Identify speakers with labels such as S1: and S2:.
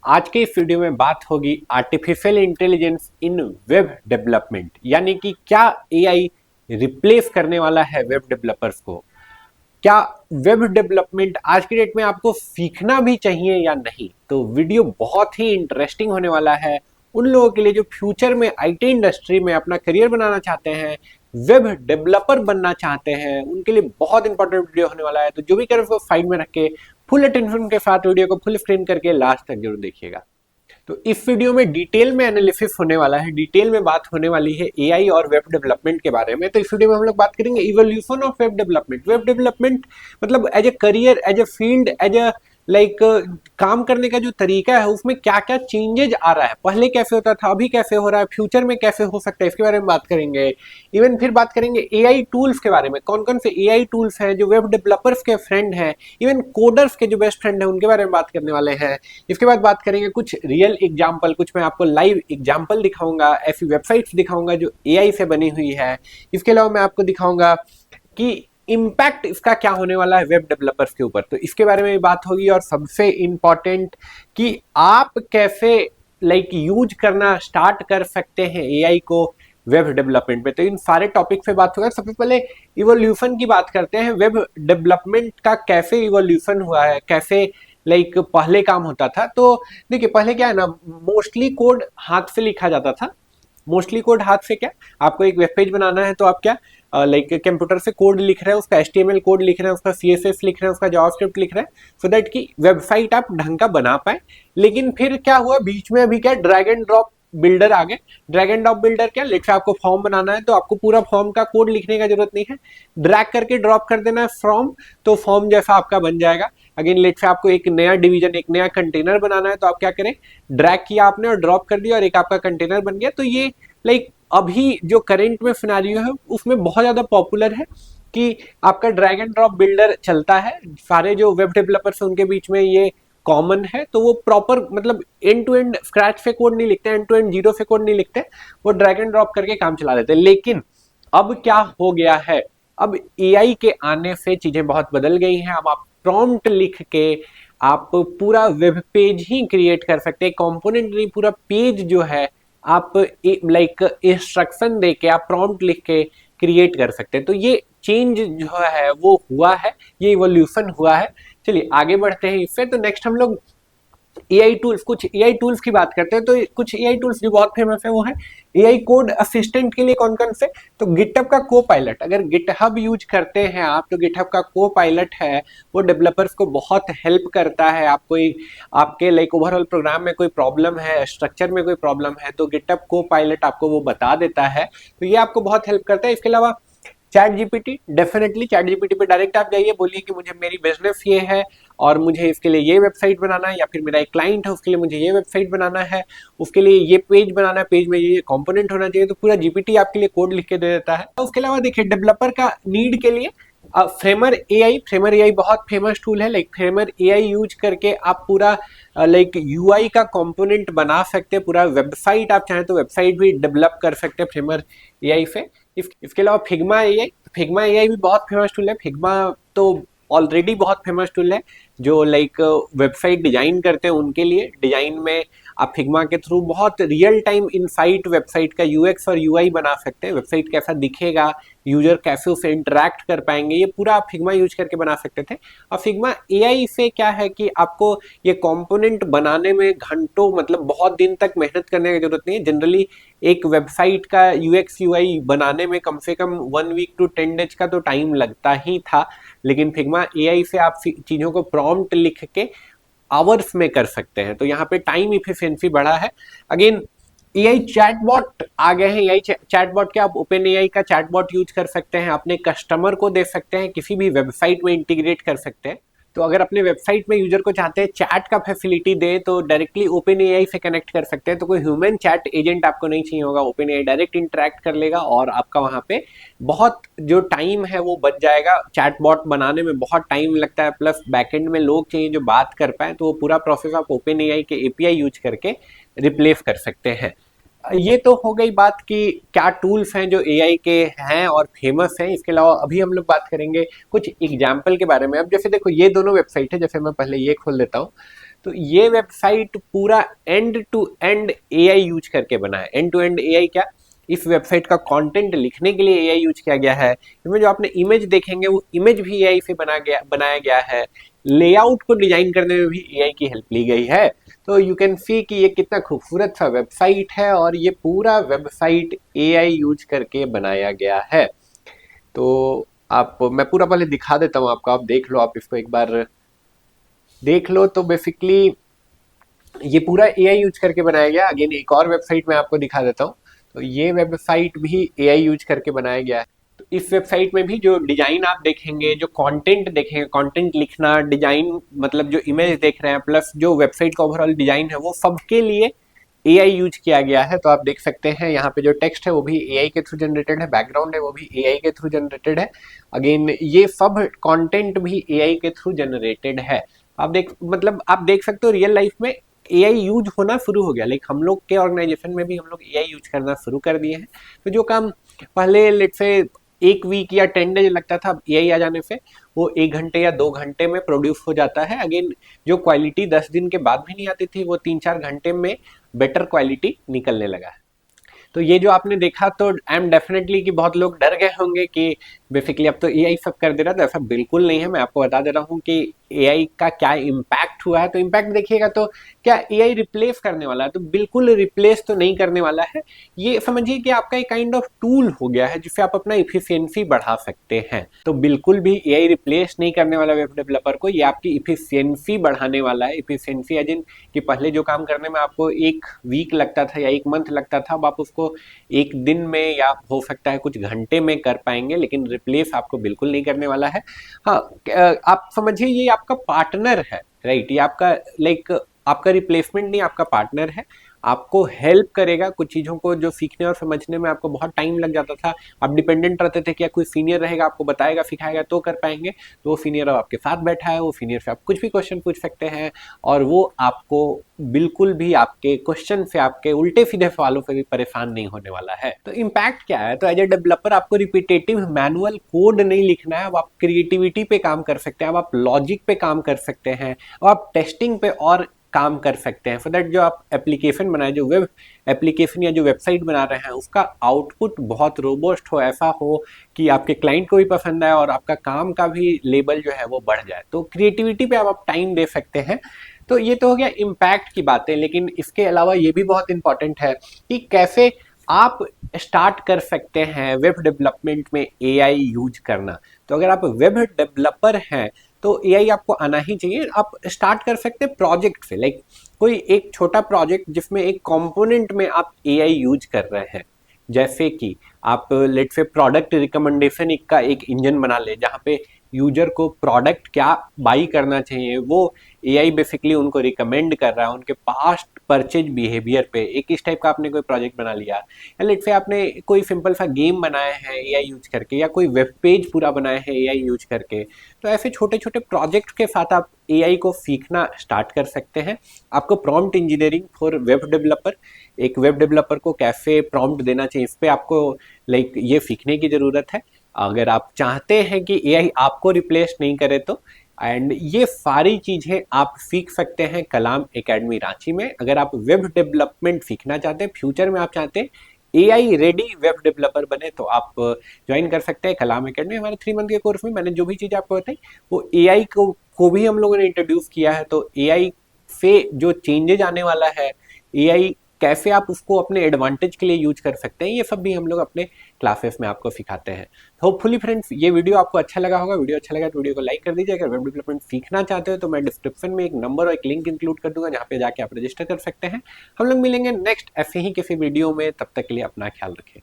S1: आज के इस वीडियो में बात होगी आर्टिफिशियल इंटेलिजेंस इन वेब डेवलपमेंट, यानी कि क्या एआई रिप्लेस करने वाला है वेब डेवलपर्स को। क्या वेब डेवलपमेंट आज की डेट में आपको सीखना भी चाहिए या नहीं। तो वीडियो बहुत ही इंटरेस्टिंग होने वाला है उन लोगों के लिए जो फ्यूचर में आईटी इंडस्ट्री में अपना करियर बनाना चाहते हैं, वेब डेवलपर बनना चाहते हैं, उनके लिए बहुत इंपॉर्टेंट वीडियो होने वाला है। तो जो भी करें उसको साइड में रख के फुल अटेंशन के साथ वीडियो को फुल स्क्रीन करके लास्ट तक जरूर देखिएगा। तो इस वीडियो में डिटेल में एनालिसिस होने वाला है, डिटेल में बात होने वाली है एआई और वेब डेवलपमेंट के बारे में। तो इस वीडियो में हम लोग बात करेंगे evolution of web development. Web development मतलब as a career, as a field, as a like काम करने का जो तरीका है उसमें क्या क्या चेंजेज आ रहा है, पहले कैसे होता था, अभी कैसे हो रहा है, फ्यूचर में कैसे हो सकता है, इसके बारे में बात करेंगे। इवन फिर बात करेंगे एआई टूल्स के बारे में, कौन कौन से एआई टूल्स हैं जो वेब डेवलपर्स के फ्रेंड हैं, इवन कोडर्स के जो बेस्ट फ्रेंड हैं उनके बारे में बात करने वाले हैं। इसके बाद बात करेंगे कुछ रियल एग्जाम्पल, कुछ मैं आपको लाइव एग्जाम्पल दिखाऊंगा, ऐसी वेबसाइट्स दिखाऊंगा जो एआई से बनी हुई है। इसके अलावा मैं आपको दिखाऊंगा कि इम्पैक्ट इसका क्या होने वाला है वेब डेवलपर्स के ऊपर, तो इसके बारे में बात होगी। और सबसे इंपॉर्टेंट कि आप कैसे यूज करना स्टार्ट कर सकते हैं एआई को वेब डेवलपमेंट में। तो इन सारे टॉपिक पे बात होगा। सबसे पहले इवोल्यूशन की बात करते हैं, वेब डेवलपमेंट का कैसे इवोल्यूशन हुआ है, कैसे पहले काम होता था। तो देखिए पहले क्या है ना, मोस्टली कोड हाथ से लिखा जाता था। मोस्टली कोड हाथ से क्या, आपको एक वेब पेज बनाना है तो आप क्या कंप्यूटर से कोड लिख रहे हैं, उसका HTML कोड लिख रहे हैं, उसका CSS लिख रहे हैं, उसका जावास्क्रिप्ट लिख रहे हैं, सो दैट कि वेबसाइट आप ढंग का बना पाए। लेकिन फिर क्या हुआ बीच में, अभी क्या ड्रैग एंड ड्रॉप बिल्डर आ गए। ड्रैग एंड ड्रॉप बिल्डर क्या, लेट से आपको फॉर्म बनाना है तो आपको पूरा फॉर्म का कोड लिखने का जरूरत नहीं है, ड्रैग करके ड्रॉप कर देना है फॉर्म, तो फॉर्म जैसा आपका बन जाएगा। अगेन लेट से आपको एक नया डिवीजन, एक नया कंटेनर बनाना है तो आप क्या करें, ड्रैग किया आपने और ड्रॉप कर दिया और एक आपका कंटेनर बन गया। तो ये अभी जो करंट में सिनेरियो है उसमें बहुत ज्यादा पॉपुलर है कि आपका ड्रैग एंड ड्रॉप बिल्डर चलता है। सारे जो वेब डेवलपर्स हैं उनके बीच में ये कॉमन है। तो वो प्रॉपर मतलब एंड टू एंड स्क्रैच से कोड नहीं लिखते, एंड टू एंड जीरो से कोड नहीं लिखते, वो ड्रैग एंड ड्रॉप करके काम चला देते हैं। लेकिन अब क्या हो गया है, अब एआई के आने से चीजें बहुत बदल गई हैं। अब आप प्रॉम्प्ट लिख के आप पूरा वेब पेज ही क्रिएट कर सकते हैं, कंपोनेंट नहीं, पूरा पेज जो है आप इंस्ट्रक्शन दे के, आप प्रॉम्प्ट लिख के क्रिएट कर सकते हैं। तो ये चेंज जो है वो हुआ है, ये इवोल्यूशन हुआ है। चलिए आगे बढ़ते हैं इससे। तो नेक्स्ट हम लोग एआई टूल्स, कुछ एआई टूल्स की बात करते हैं। तो कुछ एआई टूल्स जो बहुत फेमस है वो है एआई कोड असिस्टेंट के लिए कौन कौन से, तो गिटहब का को पायलट, अगर गिटहब यूज करते हैं आप तो गिटहब का को पायलट है, वो डेवलपर्स को बहुत हेल्प करता है। आप कोई आपके ओवरऑल प्रोग्राम में कोई प्रॉब्लम है, स्ट्रक्चर में कोई प्रॉब्लम है, तो गिटहब को पायलट आपको वो बता देता है, तो ये आपको बहुत हेल्प करता है। इसके अलावा chat GPT, definitely chat GPT पे डायरेक्ट आप जाइए, बोलिए कि मुझे मेरी बिजनेस ये है और मुझे इसके लिए ये वेबसाइट बनाना है, या फिर मेरा एक क्लाइंट है उसके लिए मुझे ये वेबसाइट बनाना है, उसके लिए ये पेज बनाना है, पेज में ये कंपोनेंट होना चाहिए, तो पूरा जीपीटी आपके लिए कोड लिख के दे देता है। उसके अलावा देखिए डेवलपर का नीड के लिए फ्रेमर एआई, फ्रेमर एआई बहुत फेमस टूल है। फ्रेमर एआई यूज करके आप पूरा यूआई का कंपोनेंट बना सकते हैं, पूरा वेबसाइट आप चाहें तो वेबसाइट भी डेवलप कर सकते हैं फ्रेमर एआई से। इसके अलावा फिग्मा एआई, फिग्मा एआई भी बहुत फेमस टूल है। फिग्मा तो ऑलरेडी बहुत फेमस टूल है, जो वेबसाइट डिजाइन करते हैं उनके लिए। डिजाइन में आप फिग्मा के थ्रू बहुत रियल टाइम इनसाइट वेबसाइट का यूएक्स और यूआई बना सकते हैं। वेबसाइट कैसा दिखेगा, यूजर कैसे उसे इंटरेक्ट कर पाएंगे, ये पूरा आप फिग्मा यूज करके बना सकते थे। और फिग्मा एआई से क्या है कि आपको ये कंपोनेंट बनाने में घंटों, मतलब बहुत दिन तक मेहनत करने की जरूरत नहीं है। जनरली एक वेबसाइट का यूएक्स यूआई बनाने में कम से कम 1 वीक टू 10 डेज का तो टाइम लगता ही था, लेकिन फिग्मा एआई से आप चीजों को प्रॉम्प्ट लिख के आवर्स में कर सकते हैं। तो यहाँ पे टाइम इफिशिएंसी बढ़ा है। अगेन एआई चैटबॉट आ गए हैं। एआई चैटबॉट के आप ओपन एआई का चैटबॉट यूज कर सकते हैं, अपने कस्टमर को दे सकते हैं, किसी भी वेबसाइट में इंटीग्रेट कर सकते हैं। तो अगर अपने वेबसाइट में यूजर को चाहते हैं चैट का फैसिलिटी दे तो डायरेक्टली ओपन एआई से कनेक्ट कर सकते हैं। तो कोई ह्यूमन चैट एजेंट आपको नहीं चाहिए होगा, ओपन एआई डायरेक्ट इंटरेक्ट कर लेगा और आपका वहां पे बहुत जो टाइम है वो बच जाएगा। चैटबॉट बनाने में बहुत टाइम लगता है, प्लस बैकएंड में लोग चाहिए जो बात कर पाए, तो वो पूरा प्रोसेस आप ओपन एआई के एपीआई यूज करके रिप्लेस कर सकते हैं। ये तो हो गई बात कि क्या टूल्स हैं जो एआई के हैं और फेमस हैं। इसके अलावा अभी हम लोग बात करेंगे कुछ एग्जाम्पल के बारे में। अब जैसे देखो ये दोनों वेबसाइट है, जैसे मैं पहले ये खोल लेता हूँ, तो ये वेबसाइट पूरा end to end AI use करके बना है। एंड टू एंड एआई क्या, इस वेबसाइट का कंटेंट लिखने के लिए एआई यूज किया गया है। इसमें जो आपने इमेज देखेंगे वो इमेज भी एआई से बनाया गया है। लेआउट को डिजाइन करने में भी एआई की हेल्प ली गई है। तो यू कैन सी कि ये कितना खूबसूरत सा वेबसाइट है और ये पूरा वेबसाइट एआई यूज करके बनाया गया है। तो आप, मैं पूरा पहले दिखा देता हूँ आपको, आप देख लो, आप इसको एक बार देख लो। तो बेसिकली ये पूरा एआई यूज करके बनाया गया। अगेन एक और वेबसाइट मैं आपको दिखा देता हूँ। तो ये वेबसाइट भी एआई यूज करके बनाया गया है। तो इस वेबसाइट में भी जो डिजाइन आप देखेंगे, जो कंटेंट देखेंगे, कंटेंट लिखना, डिजाइन मतलब जो इमेज देख रहे हैं, प्लस जो वेबसाइट का ओवरऑल डिजाइन है, वो सबके लिए एआई यूज किया गया है। तो आप देख सकते हैं यहाँ पे जो टेक्स्ट है वो भी एआई के थ्रू जनरेटेड है, बैकग्राउंड है वो भी एआई के थ्रू जनरेटेड है। अगेन ये सब कंटेंट भी एआई के थ्रू जनरेटेड है। आप देख सकते हो रियल लाइफ में एआई यूज होना शुरू हो गया। लाइक हम लोग के ऑर्गेनाइजेशन में भी हम लोग एआई यूज करना शुरू कर दिए हैं। तो जो काम पहले लेट से 1 वीक या 10 डेज लगता था, अब एआई आ जाने से वो 1 घंटे या 2 घंटे में प्रोड्यूस हो जाता है। अगेन जो क्वालिटी 10 दिन के बाद भी नहीं आती थी, वो 3-4 घंटे में बेटर क्वालिटी निकलने लगा है। तो ये जो आपने देखा, तो आई एम डेफिनेटली कि बहुत लोग डर गए होंगे कि बेसिकली अब तो एआई सब कर दे रहा है। तो ऐसा बिल्कुल नहीं है। मैं आपको बता दे रहा हूँ कि एआई का क्या इम्पैक्ट हुआ है। तो इम्पैक्ट देखिएगा, तो क्या एआई रिप्लेस करने वाला है? तो बिल्कुल रिप्लेस तो नहीं करने वाला है। ये समझिए कि आपका एक काइंड ऑफ टूल हो गया है जिससे आप अपना इफिशियंसी बढ़ा सकते हैं। तो बिल्कुल भी एआई रिप्लेस नहीं करने वाला वेब डेवलपर को, ये आपकी इफिशियंसी बढ़ाने वाला है। इफिशियंसी एज इन कि पहले जो काम करने में आपको 1 वीक लगता था या 1 मंथ लगता था, अब आप उसको 1 दिन में या हो सकता है कुछ घंटे में कर पाएंगे। लेकिन रिप्लेस आपको बिल्कुल नहीं करने वाला है। हाँ, आप समझिए ये आपका पार्टनर है, राइट? ये आपका लाइक आपका रिप्लेसमेंट नहीं, आपका पार्टनर है। आपको हेल्प करेगा कुछ चीज़ों को जो सीखने और समझने में आपको बहुत टाइम लग जाता था। आप डिपेंडेंट रहते थे कि कोई सीनियर रहेगा, आपको बताएगा, सिखाएगा तो कर पाएंगे। तो वो सीनियर अब आपके साथ बैठा है, वो सीनियर से आप कुछ भी क्वेश्चन पूछ सकते हैं और वो आपको बिल्कुल भी आपके क्वेश्चन से, आपके उल्टे सीधे सवालों से भी परेशान नहीं होने वाला है। तो इम्पैक्ट क्या है? तो एज ए डेवलपर आपको रिपीटेटिव मैनुअल कोड नहीं लिखना है। अब आप क्रिएटिविटी पे काम कर सकते हैं, अब आप लॉजिक पे काम कर सकते हैं, अब आप टेस्टिंग पे और काम कर सकते हैं। फॉर दैट जो आप एप्लीकेशन बनाए, जो वेब एप्लीकेशन या जो वेबसाइट बना रहे हैं, उसका आउटपुट बहुत रोबस्ट हो, ऐसा हो कि आपके क्लाइंट को भी पसंद आए और आपका काम का भी लेवल जो है वो बढ़ जाए। तो क्रिएटिविटी पे आप टाइम दे सकते हैं। तो ये तो हो गया इम्पैक्ट की बातें। लेकिन इसके अलावा ये भी बहुत इंपॉर्टेंट है कि कैसे आप स्टार्ट कर सकते हैं वेब डेवलपमेंट में एआई यूज करना। तो अगर आप वेब डेवलपर हैं तो एआई आपको आना ही चाहिए। आप स्टार्ट कर सकते हैं प्रोजेक्ट से, लाइक कोई एक छोटा प्रोजेक्ट जिसमें एक कंपोनेंट में आप एआई यूज कर रहे हैं। जैसे कि आप लेट से प्रोडक्ट रिकमेंडेशन का एक इंजन बना ले, जहाँ पे यूजर को प्रोडक्ट क्या बाई करना चाहिए वो एआई बेसिकली उनको रिकमेंड कर रहा है उनके पास्ट परचेज बिहेवियर पे। एक इस टाइप का आपने कोई प्रोजेक्ट बना लिया, या लेट से आपने कोई सिंपल सा गेम बनाया है एआई यूज करके, या कोई वेब पेज पूरा बनाया है एआई यूज करके। तो ऐसे छोटे छोटे प्रोजेक्ट के साथ आप एआई को सीखना स्टार्ट कर सकते हैं। आपको prompt engineering for web developer, एक वेब डेवलपर को कैसे प्रॉम्प्ट देना चाहिए, इस पे आपको लाइक ये सीखने की जरूरत है अगर आप चाहते हैं कि एआई आपको रिप्लेस नहीं करे तो। एंड ये सारी चीजें आप सीख सकते हैं कलाम एकेडमी रांची में। अगर आप वेब डेवलपमेंट सीखना चाहते हैं, फ्यूचर में आप चाहते हैं एआई रेडी वेब डेवलपर बने, तो आप ज्वाइन कर सकते हैं कलाम एकेडमी। हमारे 3 मंथ के कोर्स में मैंने जो भी चीज़ आपको बताई वो एआई को भी हम लोगों ने इंट्रोड्यूस किया है। तो एआई से जो चेंजेज आने वाला है, एआई कैसे आप उसको अपने एडवांटेज के लिए यूज कर सकते हैं, ये सब भी हम लोग अपने क्लासेस में आपको सिखाते हैं। होपफुली फ्रेंड्स ये वीडियो आपको अच्छा लगा होगा। वीडियो अच्छा लगा तो वीडियो को लाइक कर दीजिए। अगर वेब डेवलपमेंट सीखना चाहते हो तो मैं डिस्क्रिप्शन में एक नंबर और एक लिंक इंक्लूड कर दूंगा, जहाँ पे जाके आप रजिस्टर कर सकते हैं। हम लोग मिलेंगे नेक्स्ट ऐसे ही किसी वीडियो में। तब तक के लिए अपना ख्याल रखें।